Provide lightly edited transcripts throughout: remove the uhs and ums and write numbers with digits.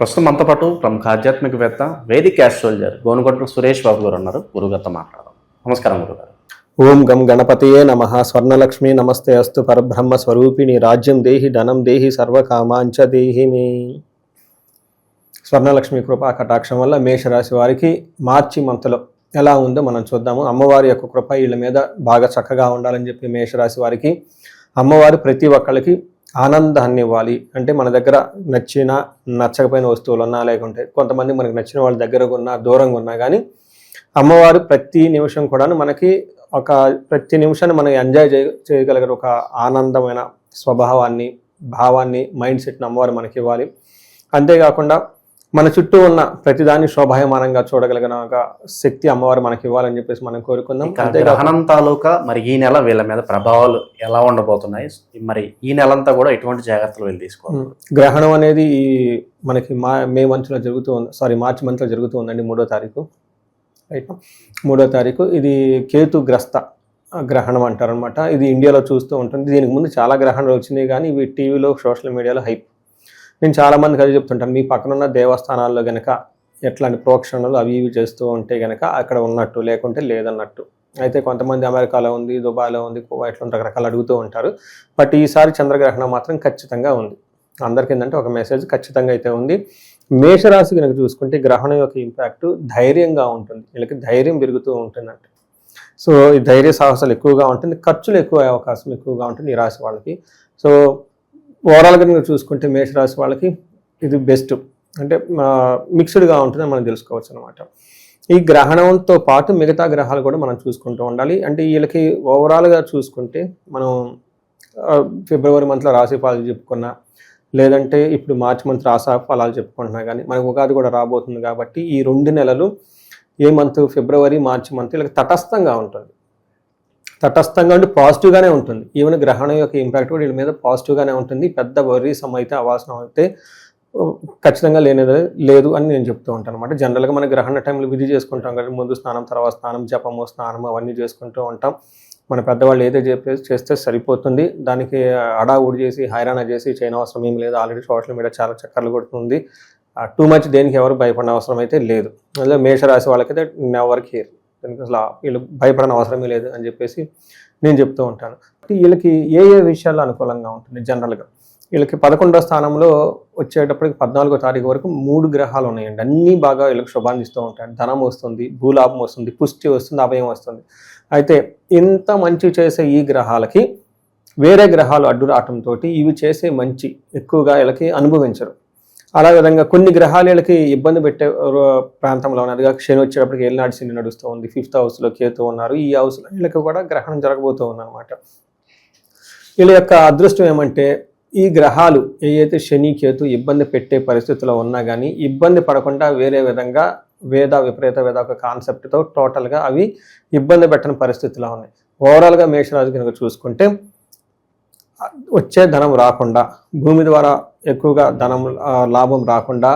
ప్రస్తుతం మనతో పాటు ప్రముఖ ఆధ్యాత్మికవేత్త వేదిక్ ఆస్ట్రాలజర్ గోనుగొట్ల సురేష్ బాబు గారు ఉన్నారు. గురుగారితో మాట్లాడదాం. నమస్కారం గురుగారు. ఓం గం గణపతయే నమః. స్వర్ణలక్ష్మి నమస్తే అస్తు. పరబ్రహ్మ స్వరూపిణి రాజ్యం దేహి ధనం దేహి సర్వకామాంచ దేహి మే. స్వర్ణలక్ష్మి కృపా కటాక్షం వల్ల మేషరాశి వారికి మార్చి మంత్లో ఎలా ఉందో మనం చూద్దాము. అమ్మవారి యొక్క కృప వీళ్ళ మీద బాగా చక్కగా ఉండాలని చెప్పి మేషరాశి వారికి అమ్మవారు ప్రతి ఒక్కళ్ళకి ఆనందాన్ని ఇవ్వాలి. అంటే మన దగ్గర నచ్చిన నచ్చకపోయిన వస్తువులు ఉన్నా, లేకుంటే కొంతమంది మనకి నచ్చిన వాళ్ళ దగ్గరగా ఉన్నా దూరంగా ఉన్నా కానీ అమ్మవారు ప్రతి నిమిషం కూడా మనకి ప్రతి నిమిషాన్ని మనం ఎంజాయ్ చేయగలిగిన ఒక ఆనందమైన స్వభావాన్ని, భావాన్ని, మైండ్ సెట్ని అమ్మవారు మనకి ఇవ్వాలి. అంతేకాకుండా మన చుట్టూ ఉన్న ప్రతిదాన్ని శోభాయమానంగా చూడగలిగిన ఒక శక్తి అమ్మవారు మనకి ఇవ్వాలని చెప్పేసి మనం కోరుకుందాం. గ్రహణం తాలూకా మరి ఈ నెల వీళ్ళ మీద ప్రభావాలు ఎలా ఉండబోతున్నాయి, మరి ఈ నెలంతా కూడా ఎటువంటి జాగ్రత్తలు వీళ్ళు తీసుకోవాలి? గ్రహణం అనేది మనకి మార్చి మంత్లో జరుగుతూ ఉందండి. 3వ తారీఖు రైట్. 3వ తారీఖు ఇది కేతుగ్రస్త గ్రహణం అంటారనమాట. ఇది ఇండియాలో చూస్తూ ఉంటుంది. దీనికి ముందు చాలా గ్రహణాలు వచ్చినాయి కానీ ఇవి టీవీలో సోషల్ మీడియాలో హైప్. నేను చాలామందికి అది చెప్తుంటాను, మీ పక్కనున్న దేవస్థానాల్లో కనుక ఎట్లాంటి ప్రోక్షణలు అవి ఇవి చేస్తూ ఉంటే కనుక అక్కడ ఉన్నట్టు, లేకుంటే లేదన్నట్టు. అయితే కొంతమంది అమెరికాలో ఉంది, దుబాయ్లో ఉంది, కువైట్లో రకరకాలు అడుగుతూ ఉంటారు. బట్ ఈసారి చంద్రగ్రహణం మాత్రం ఖచ్చితంగా ఉంది. అందరికీ ఏంటంటే ఒక మెసేజ్ ఖచ్చితంగా అయితే ఉంది. మేషరాశి కనుక చూసుకుంటే గ్రహణం యొక్క ఇంపాక్ట్ ధైర్యంగా ఉంటుంది. వీళ్ళకి ధైర్యం పెరుగుతూ ఉంటుందంట. సో ఈ ధైర్య సాహసాలు ఎక్కువగా ఉంటుంది, ఖర్చులు ఎక్కువ అవకాశం ఎక్కువగా ఉంటుంది ఈ రాశి వాళ్ళకి. సో ఓవరాల్గా కనుక చూసుకుంటే మేషరాశి వాళ్ళకి ఇది బెస్ట్, అంటే మిక్స్డ్గా ఉంటుందని మనం తెలుసుకోవచ్చు అనమాట. ఈ గ్రహణంతో పాటు మిగతా గ్రహాలు కూడా మనం చూసుకుంటూ ఉండాలి. అంటే వీళ్ళకి ఓవరాల్గా చూసుకుంటే మనం ఫిబ్రవరి మంత్లో రాశి ఫలాలు చెప్పుకున్నా, లేదంటే ఇప్పుడు మార్చి మంత్ రాశి ఫలాలు చెప్పుకుంటున్నా కానీ మనకు ఉగాది కూడా రాబోతుంది కాబట్టి ఈ 2 నెలలు ఏ మంత్ ఫిబ్రవరి మార్చి మంత్ వీళ్ళకి తటస్థంగా ఉంటుంది. తటస్థంగా ఉండి పాజిటివ్గానే ఉంటుంది. ఈవెన్ గ్రహణం యొక్క ఇంపాక్ట్ కూడా వీళ్ళ మీద పాజిటివ్గానే ఉంటుంది. పెద్ద వర్రీసం అయితే అవాసనం అయితే ఖచ్చితంగా లేదు అని నేను చెప్తూ ఉంటాను అనమాట. జనరల్గా మన గ్రహణ టైంలో విధి చేసుకుంటాం కదా, ముందు స్నానం, తర్వాత స్నానం, జపము, స్నానం అవన్నీ చేసుకుంటూ ఉంటాం. మన పెద్దవాళ్ళు ఏదో చేస్తే సరిపోతుంది. దానికి అడావుడి చేసి హైరాణ చేసి చేయని అవసరం ఏం లేదు. ఆల్రెడీ సోషల్ మీడియా చాలా చక్కర్లు కొడుతుంది. టూ మచ్ దేనికి ఎవరు భయపడిన అవసరం అయితే లేదు. అందులో మేషరాశి వాళ్ళకైతే నెవర్ కేర్, అసలు వీళ్ళు భయపడిన అవసరమే లేదు అని చెప్పేసి నేను చెప్తూ ఉంటాను. వీళ్ళకి ఏ విషయాల్లో అనుకూలంగా ఉంటుంది జనరల్గా వీళ్ళకి 11వ స్థానంలో వచ్చేటప్పటికి 14వ తారీఖు వరకు 3 గ్రహాలు ఉన్నాయండి. అన్నీ బాగా వీళ్ళకి శుభాన్ని ఇస్తూ ఉంటాయి. ధనం వస్తుంది, భూలాభం వస్తుంది, పుష్టి వస్తుంది, అభయం వస్తుంది. అయితే ఇంత మంచి చేసే ఈ గ్రహాలకి వేరే గ్రహాలు అడ్డు రావటంతో ఇవి చేసే మంచి ఎక్కువగా వీళ్ళకి అనుభవించరు. అలా విధంగా కొన్ని గ్రహాలు వీళ్ళకి ఇబ్బంది పెట్టే ప్రాంతంలో ఉన్నది. శని వచ్చేటప్పటికి ఏలినాడు శని నడుస్తూ ఉంది. 5th హౌస్లో కేతు ఉన్నారు. ఈ హౌస్లో వీళ్ళకి కూడా గ్రహణం జరగబోతూ ఉందన్నమాట. వీళ్ళ యొక్క అదృష్టం ఏమంటే ఈ గ్రహాలు ఏవైతే శని కేతు ఇబ్బంది పెట్టే పరిస్థితిలో ఉన్నా కానీ ఇబ్బంది పడకుండా వేరే విధంగా విపరీత వేద ఒక కాన్సెప్ట్తో టోటల్గా అవి ఇబ్బంది పెట్టని పరిస్థితిలో ఉన్నాయి. ఓవరాల్గా మేషరాశి కనుక చూసుకుంటే వచ్చే ధనం రాకుండా, భూమి ద్వారా ఎక్కువగా ధనం లాభం రాకుండా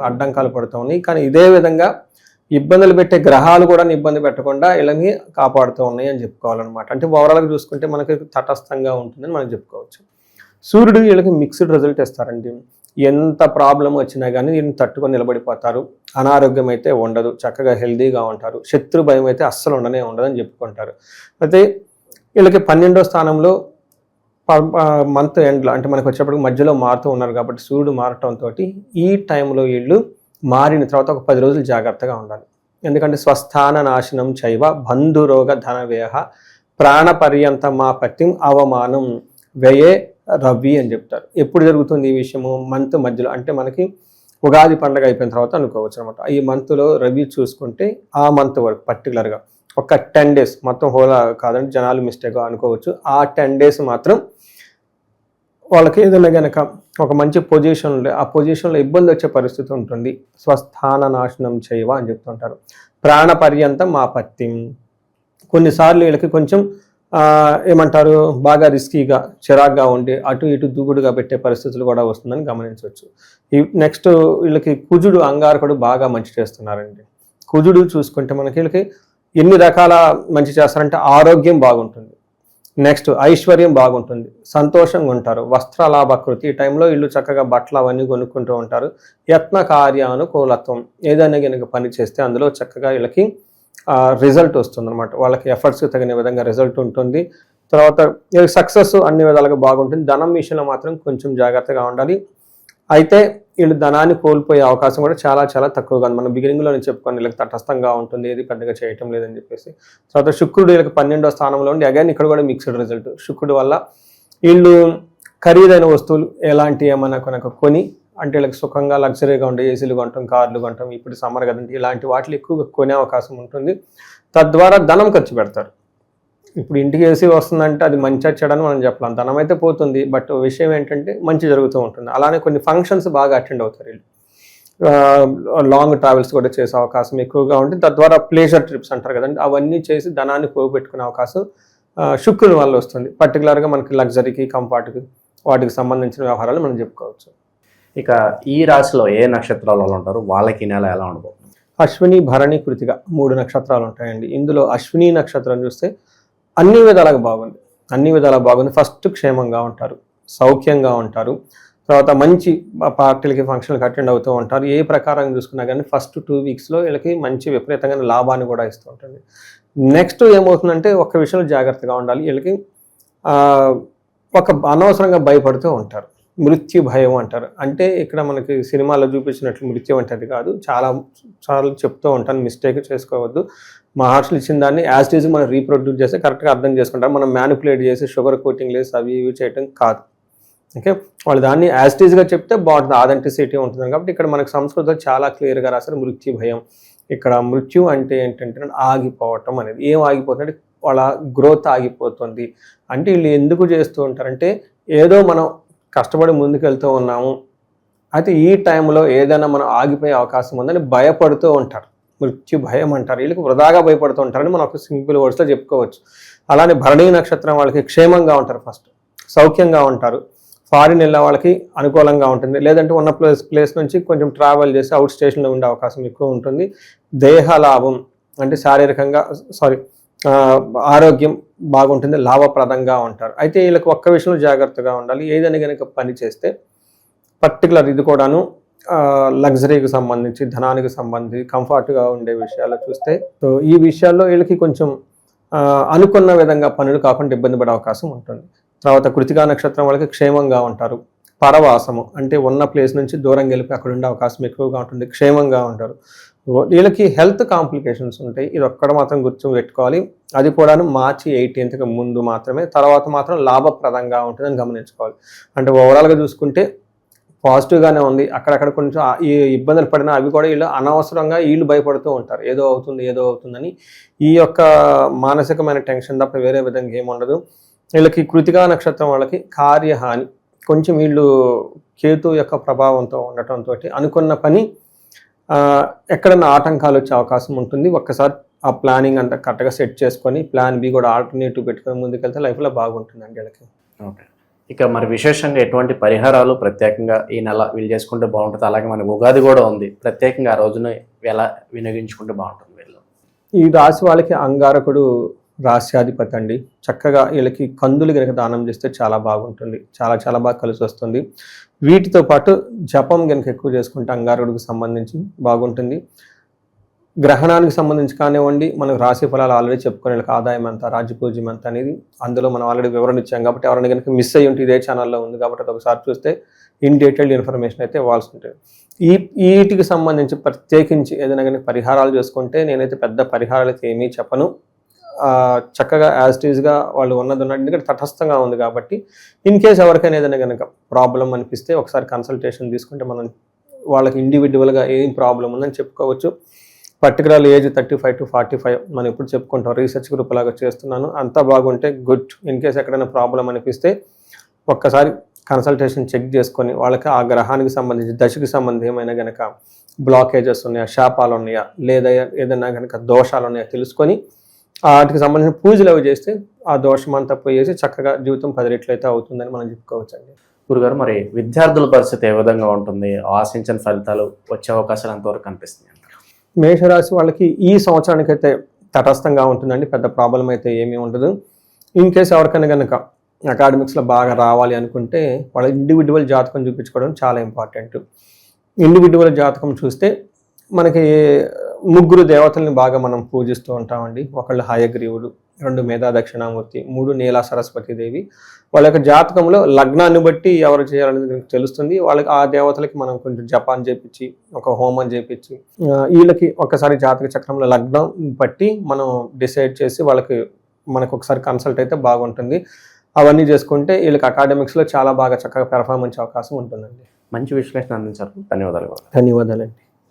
అడ్డంకాలు పడుతూ ఉన్నాయి. కానీ ఇదే విధంగా ఇబ్బందులు పెట్టే గ్రహాలు కూడా ఇబ్బంది పెట్టకుండా వీళ్ళని కాపాడుతూ ఉన్నాయి అని చెప్పుకోవాలన్నమాట. అంటే ఓవరాల్గా చూసుకుంటే మనకి తటస్థంగా ఉంటుందని మనం చెప్పుకోవచ్చు. సూర్యుడు వీళ్ళకి మిక్స్డ్ రిజల్ట్ ఇస్తారండి. ఎంత ప్రాబ్లం వచ్చినా కానీ వీళ్ళని తట్టుకొని నిలబడిపోతారు. అనారోగ్యం అయితే ఉండదు, చక్కగా హెల్దీగా ఉంటారు. శత్రు భయం అయితే అస్సలు ఉండదని చెప్పుకుంటారు. అయితే వీళ్ళకి 12వ స్థానంలో మంత్ ఎండ్లో అంటే మనకు వచ్చేప్పటికి మధ్యలో మారుతూ ఉన్నారు కాబట్టి సూర్యుడు మారటంతో ఈ టైంలో వీళ్ళు మారిన తర్వాత ఒక 10 రోజులు జాగ్రత్తగా ఉండాలి. ఎందుకంటే స్వస్థాన నాశనం చైవ బంధురోగ ధనవ్యయ ప్రాణ పర్యంత మా పత్యం అవమానం వ్యయే రవి అని చెప్తారు. ఎప్పుడు జరుగుతుంది ఈ విషయము? మంత్ మధ్యలో, అంటే మనకి ఉగాది పండుగ అయిపోయిన తర్వాత అనుకోవచ్చు అనమాట. ఈ మంత్లో రవి చూసుకుంటే ఆ మంత్ వరకు పర్టికులర్గా ఒక 10 days, మొత్తం హోలా కాదండి, జనాలు మిస్టేక్గా అనుకోవచ్చు. ఆ 10 days మాత్రం వాళ్ళకి ఏదైనా కనుక ఒక మంచి పొజిషన్లో ఆ పొజిషన్లో ఇబ్బంది వచ్చే పరిస్థితి ఉంటుంది. స్వస్థాన నాశనం చేయవ అని చెప్తుంటారు. ప్రాణ పర్యంతం మా పత్యం. కొన్నిసార్లు వీళ్ళకి కొంచెం ఏమంటారు బాగా రిస్కీగా చిరాగ్గా ఉండి అటు ఇటు దూకుడుగా పెట్టే పరిస్థితులు కూడా వస్తుందని గమనించవచ్చు. నెక్స్ట్ వీళ్ళకి కుజుడు అంగారకుడు బాగా మంచి చేస్తున్నారండి. కుజుడు చూసుకుంటే మనకి వీళ్ళకి ఎన్ని రకాల మంచి చేస్తారంటే ఆరోగ్యం బాగుంటుంది, నెక్స్ట్ ఐశ్వర్యం బాగుంటుంది, సంతోషంగా ఉంటారు, వస్త్రలాభకృతి, ఈ టైంలో ఇల్లు చక్కగా బట్టలు అవన్నీ కొనుక్కుంటూ ఉంటారు. యత్న కార్యానుకూలత్వం, ఏదైనా కనుక పని చేస్తే అందులో చక్కగా వీళ్ళకి రిజల్ట్ వస్తుంది అనమాట. వాళ్ళకి ఎఫర్ట్స్కి తగిన విధంగా రిజల్ట్ ఉంటుంది. తర్వాత సక్సెస్ అన్ని విధాలుగా బాగుంటుంది. ధనం విషయంలో మాత్రం కొంచెం జాగ్రత్తగా ఉండాలి. అయితే వీళ్ళు ధనాన్ని కోల్పోయే అవకాశం కూడా చాలా చాలా తక్కువగా ఉంది. మనం బిగినింగ్లో నేను చెప్పుకొని వీళ్ళకి తటస్థంగా ఉంటుంది, ఏది పెద్దగా చేయటం లేదని చెప్పేసి. తర్వాత శుక్రుడు వీళ్ళకి 12వ స్థానంలో ఉండి అగైన్ ఇక్కడ కూడా మిక్స్డ్ రిజల్ట్. శుక్రుడు వల్ల వీళ్ళు ఖరీదైన వస్తువులు ఎలాంటి ఏమైనా కొని అంటే వీళ్ళకి సుఖంగా లగ్జరీగా ఉండే ఏసీలు కొంటాం, కార్లు కొంటాం, ఇప్పుడు సమ్మర్ కదండి, ఇలాంటి వాటిని ఎక్కువగా కొనే అవకాశం ఉంటుంది. తద్వారా ధనం ఖర్చు పెడతారు. ఇప్పుడు ఇంటికి ఏసీ వస్తుందంటే అది మంచి చెడని మనం చెప్పలేం, ధనం అయితే పోతుంది, బట్ విషయం ఏంటంటే మంచి జరుగుతూ ఉంటుంది. అలానే కొన్ని ఫంక్షన్స్ బాగా అటెండ్ అవుతారు వీళ్ళు, లాంగ్ ట్రావెల్స్ కూడా చేసే అవకాశం ఎక్కువగా ఉంటుంది. తద్వారా ప్లేజర్ ట్రిప్స్ అంటారు కదండి, అవన్నీ చేసి ధనాన్ని పోగొట్టుకునే అవకాశం శుక్రుని వల్ల వస్తుంది. పర్టికులర్గా మనకి లగ్జరీకి, కంఫర్ట్కి, వాటికి సంబంధించిన వ్యవహారాలు మనం చెప్పుకోవచ్చు. ఇక ఈ రాశిలో ఏ నక్షత్రాలు వాళ్ళు ఉంటారు, వాళ్ళకి ఈ నెల ఎలా ఉండబోతుంది? అశ్విని, భరణి, కృతిక 3 నక్షత్రాలు ఉంటాయండి. ఇందులో అశ్విని నక్షత్రం చూస్తే అన్ని విధాలుగా బాగుంది, అన్ని విధాలుగా బాగుంది. ఫస్ట్ క్షేమంగా ఉంటారు, సౌఖ్యంగా ఉంటారు. తర్వాత మంచి పార్టీలకి, ఫంక్షన్లకి అటెండ్ అవుతూ ఉంటారు. ఏ ప్రకారం చూసుకున్నా కానీ ఫస్ట్ 2 వీక్స్లో వీళ్ళకి మంచి విపరీతంగా లాభాన్ని కూడా ఇస్తూ ఉంటుంది. నెక్స్ట్ ఏమవుతుందంటే ఒక్క విషయంలో జాగ్రత్తగా ఉండాలి. వీళ్ళకి ఒక అనవసరంగా భయపడుతూ ఉంటారు. మృత్యు భయం అంటారు. అంటే ఇక్కడ మనకి సినిమాలో చూపించినట్లు మృత్యు అంటే అది కాదు. చాలా సార్లు చెప్తూ ఉంటాను, మిస్టేక్ చేసుకోవద్దు. మహర్షులు ఇచ్చిన దాన్ని యాజ్ ఈజ్ మనం రీప్రొడ్యూస్ చేస్తే కరెక్ట్గా అర్థం చేసుకుంటారు. మనం మ్యానిపులేట్ చేసి షుగర్ కోటింగ్ లేసి అవి ఇవి చేయటం కాదు. ఓకే, వాళ్ళు దాన్ని యాజ్ ఈజ్గా చెప్తే బాగుంటుంది, ఆథెంటిసిటీ ఉంటుంది. కాబట్టి ఇక్కడ మనకు సంస్కృతంలో చాలా క్లియర్గా రాశారు మృత్యు భయం. ఇక్కడ మృత్యు అంటే ఏంటంటే ఆగిపోవటం అనేది. ఏం ఆగిపోతుంది? వాళ్ళ గ్రోత్ ఆగిపోతుంది. అంటే వీళ్ళు ఎందుకు చేస్తూ ఉంటారంటే ఏదో మనం కష్టపడి ముందుకెళ్తూ ఉన్నాము, అయితే ఈ టైంలో ఏదైనా మనం ఆగిపోయే అవకాశం ఉందని భయపడుతూ ఉంటారు. మృత్యు భయం అంటారు. వీళ్ళకి వృధాగా భయపడుతూ ఉంటారని మనం ఒక సింపుల్ వర్డ్స్లో చెప్పుకోవచ్చు. అలానే భరణీ నక్షత్రం వాళ్ళకి క్షేమంగా ఉంటారు, ఫస్ట్ సౌఖ్యంగా ఉంటారు. ఫారిన్ వెళ్ళే వాళ్ళకి అనుకూలంగా ఉంటుంది. లేదంటే ఉన్న ప్లేస్ నుంచి కొంచెం ట్రావెల్ చేసి అవుట్ స్టేషన్లో ఉండే అవకాశం ఎక్కువ ఉంటుంది. దేహ లాభం అంటే శారీరకంగా ఆరోగ్యం బాగుంటుంది, లాభప్రదంగా ఉంటారు. అయితే వీళ్ళకి ఒక్క విషయంలో జాగ్రత్తగా ఉండాలి. ఏదైనా కనుక పని చేస్తే పర్టికులర్ ఇది కూడాను లగ్జరీకి సంబంధించి, ధనానికి సంబంధించి, కంఫర్ట్గా ఉండే విషయాలు చూస్తే సో ఈ విషయాల్లో వీళ్ళకి కొంచెం అనుకున్న విధంగా పనులు కాకుండా ఇబ్బంది పడే అవకాశం ఉంటుంది. తర్వాత కృతికా నక్షత్రం వాళ్ళకి క్షేమంగా ఉంటారు. పరవాసము అంటే ఉన్న ప్లేస్ నుంచి దూరం గెలిపి అక్కడ ఉండే అవకాశం ఎక్కువగా ఉంటుంది, క్షేమంగా ఉంటారు. వీళ్ళకి హెల్త్ కాంప్లికేషన్స్ ఉంటాయి, ఇది ఒక్కడ మాత్రం గుర్తు పెట్టుకోవాలి. అది కూడా మార్చి 18కి ముందు మాత్రమే, తర్వాత మాత్రం లాభప్రదంగా ఉంటుందని గమనించుకోవాలి. అంటే ఓవరాల్గా చూసుకుంటే పాజిటివ్గానే ఉంది. అక్కడక్కడ కొంచెం ఈ ఇబ్బందులు పడినా అవి కూడా వీళ్ళు అనవసరంగా వీళ్ళు భయపడుతూ ఉంటారు, ఏదో అవుతుందని. ఈ యొక్క మానసికమైన టెన్షన్ తప్ప వేరే విధంగా ఏముండదు. వీళ్ళకి కృతికా నక్షత్రం వాళ్ళకి కార్యహాని, కొంచెం వీళ్ళు కేతు యొక్క ప్రభావంతో ఉండటంతో అనుకున్న పని ఎక్కడన్నా ఆటంకాలు వచ్చే అవకాశం ఉంటుంది. ఒక్కసారి ఆ ప్లానింగ్ అంతా కరెక్ట్గా సెట్ చేసుకొని ప్లాన్ బి కూడా ఆల్టర్నేటివ్ పెట్టుకొని ముందుకెళ్తే లైఫ్లో బాగుంటుందండి వీళ్ళకి. ఓకే, ఇక మరి విశేషంగా ఎటువంటి పరిహారాలు ప్రత్యేకంగా ఈ నెల వీళ్ళు చేసుకుంటే బాగుంటుంది? అలాగే మనకి ఉగాది కూడా ఉంది, ప్రత్యేకంగా ఆ రోజున ఎలా వినియోగించుకుంటే బాగుంటుంది వీళ్ళు? ఈ రాశి వాళ్ళకి అంగారకుడు రాశ్యాధిపతి అండి. చక్కగా వీళ్ళకి కందులు కనుక దానం చేస్తే చాలా బాగుంటుంది, చాలా చాలా బాగా కలిసి వస్తుంది. వీటితో పాటు జపం కనుక ఎక్కువ చేసుకుంటే అంగారకుడికి సంబంధించి బాగుంటుంది. గ్రహణానికి సంబంధించి కానివ్వండి, మనకు రాశి ఫలాలు ఆల్రెడీ చెప్పుకునే వీళ్ళకి ఆదాయం ఎంత, రాజ్యపూజ్యం ఎంత అనేది అందులో మనం ఆల్రెడీ వివరణ ఇచ్చాం. కాబట్టి ఎవరైనా కనుక మిస్ అయ్యి ఉంటే ఇదే ఛానల్లో ఉంది కాబట్టి అది ఒకసారి చూస్తే ఇన్ డీటెయిల్డ్ ఇన్ఫర్మేషన్ అయితే ఇవ్వాల్సి ఉంటుంది. వీటికి సంబంధించి ప్రత్యేకించి ఏదైనా కానీ పరిహారాలు చేసుకుంటే నేనైతే పెద్ద పరిహారాలు అయితే ఏమీ చెప్పను. చక్కగా యాజ్ టీజ్గా వాళ్ళు ఉన్నది ఉన్నట్టు, ఎందుకంటే తటస్థంగా ఉంది కాబట్టి ఇన్ కేస్ ఎవరికైనా ఏదైనా కనుక ప్రాబ్లం అనిపిస్తే ఒకసారి కన్సల్టేషన్ తీసుకుంటే మనం వాళ్ళకి ఇండివిజువల్గా ఏం ప్రాబ్లం ఉందని చెప్పుకోవచ్చు. పర్టికులర్ ఏజ్ 35 to 45 మనం ఎప్పుడు చెప్పుకుంటాం, రీసెర్చ్ గ్రూప్ లాగా చేస్తున్నాను. అంతా బాగుంటే గుడ్. ఇన్ కేస్ ఎక్కడైనా ప్రాబ్లం అనిపిస్తే ఒక్కసారి కన్సల్టేషన్ చెక్ చేసుకొని వాళ్ళకి ఆ గ్రహానికి సంబంధించి, దశకి సంబంధించి ఏమైనా కనుక బ్లాకేజెస్ ఉన్నాయా, శాపాలు ఉన్నాయా, లేదా ఏదైనా కనుక దోషాలు ఉన్నాయా తెలుసుకొని వాటికి సంబంధించిన పూజలు అవి చేస్తే ఆ దోషం అంతా పోయేసి చక్కగా జీవితం 10 రెట్లు అయితే అవుతుందని మనం చెప్పుకోవచ్చండి. గురుగారు, మరి విద్యార్థుల పరిస్థితి ఏ విధంగా ఉంటుంది? ఆశించిన ఫలితాలు వచ్చే అవకాశాలు ఎంతవరకు కనిపిస్తుంది? మేషరాశి వాళ్ళకి ఈ సంవత్సరానికైతే తటస్థంగా ఉంటుందండి, పెద్ద ప్రాబ్లం అయితే ఏమీ ఉండదు. ఇన్ కేసు ఎవరికైనా కనుక అకాడమిక్స్లో బాగా రావాలి అనుకుంటే వాళ్ళ ఇండివిజువల్ జాతకం చూపించుకోవడం చాలా ఇంపార్టెంట్. ఇండివిజువల్ జాతకం చూస్తే మనకి 3 దేవతల్ని బాగా మనం పూజిస్తూ ఉంటామండి. ఒకళ్ళు హయగ్రీవుడు, 2 మేధా దక్షిణామూర్తి, 3 నీలా సరస్వతి దేవి. వాళ్ళ యొక్క జాతకంలో లగ్నాన్ని బట్టి ఎవరు చేయాలనేది తెలుస్తుంది. వాళ్ళకి ఆ దేవతలకి మనం కొంచెం జపాన్ చేపించి, ఒక హోమం చేపించి, వీళ్ళకి ఒకసారి జాతక చక్రంలో లగ్నం బట్టి మనం డిసైడ్ చేసి మనకు ఒకసారి కన్సల్ట్ అయితే బాగుంటుంది. అవన్నీ చేసుకుంటే వీళ్ళకి అకాడమిక్స్లో చాలా బాగా చక్కగా పెర్ఫార్మెన్స్ అవకాశం ఉంటుందండి. మంచి విశ్లేషణ అందించారు. ధన్యవాదాలు. ధన్యవాదాలండి.